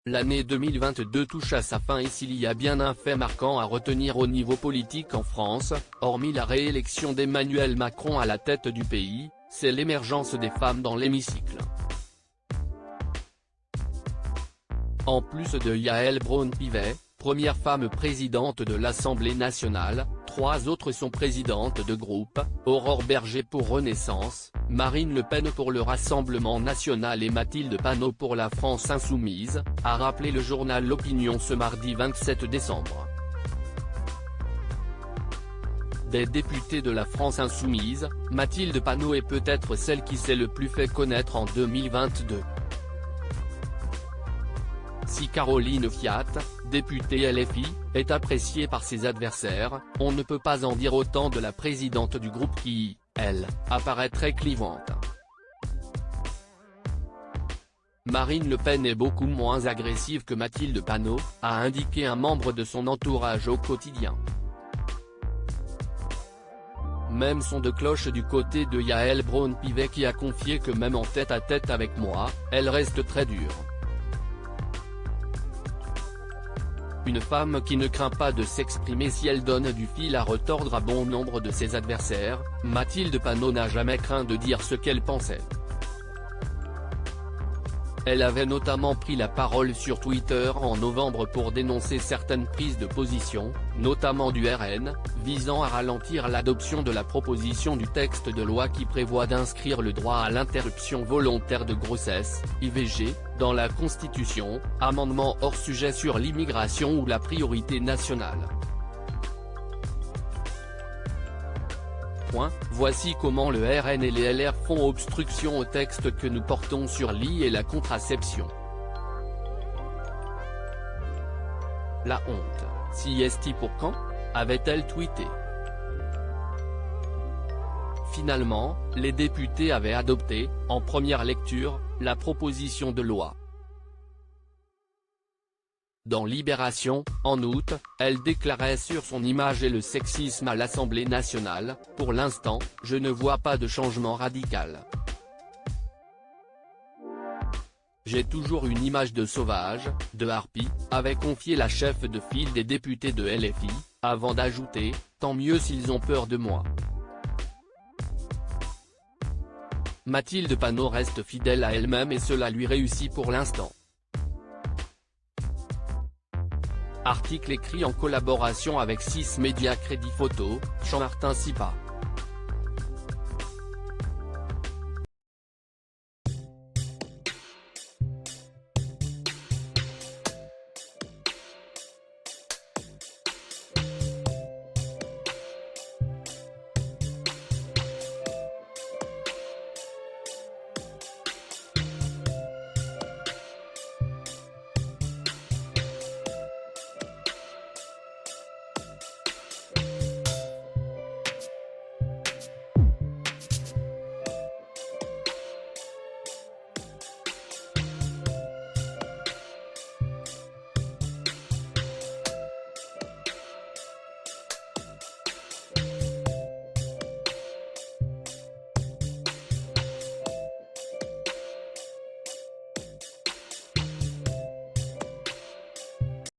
L'année 2022 touche à sa fin et s'il y a bien un fait marquant à retenir au niveau politique en France, hormis la réélection d'Emmanuel Macron à la tête du pays, c'est l'émergence des femmes dans l'hémicycle. En plus de Yaël Braun-Pivet, première femme présidente de l'Assemblée nationale, 3 autres sont présidentes de groupe, Aurore Berger pour Renaissance, Marine Le Pen pour le Rassemblement national et Mathilde Panot pour la France insoumise, a rappelé le journal L'Opinion ce mardi 27 décembre. Des députés de la France insoumise, Mathilde Panot est peut-être celle qui s'est le plus fait connaître en 2022. Si Caroline Fiat, députée LFI, est appréciée par ses adversaires, on ne peut pas en dire autant de la présidente du groupe qui, elle, apparaît très clivante. Marine Le Pen est beaucoup moins agressive que Mathilde Panot, a indiqué un membre de son entourage au quotidien. Même son de cloche du côté de Yaël Braun-Pivet qui a confié que même en tête-à-tête avec moi, elle reste très dure. Une femme qui ne craint pas de s'exprimer si elle donne du fil à retordre à bon nombre de ses adversaires, Mathilde Panot n'a jamais craint de dire ce qu'elle pensait. Elle avait notamment pris la parole sur Twitter en novembre pour dénoncer certaines prises de position, notamment du RN, visant à ralentir l'adoption de la proposition du texte de loi qui prévoit d'inscrire le droit à l'interruption volontaire de grossesse, IVG, dans la Constitution, amendement hors sujet sur l'immigration ou la priorité nationale. Voici comment le RN et les LR font obstruction au texte que nous portons sur l'IVG et la contraception. La honte, si est-il pour quand ? Avait-elle tweeté. Finalement, les députés avaient adopté, en première lecture, la proposition de loi. Dans Libération, en août, elle déclarait sur son image et le sexisme à l'Assemblée nationale, « Pour l'instant, je ne vois pas de changement radical. J'ai toujours une image de sauvage, de harpie », avait confié la chef de file des députés de LFI, avant d'ajouter « Tant mieux s'ils ont peur de moi ». Mathilde Panot reste fidèle à elle-même et cela lui réussit pour l'instant. Article écrit en collaboration avec 6 médias Crédit Photo, Jean-Martin Sipa.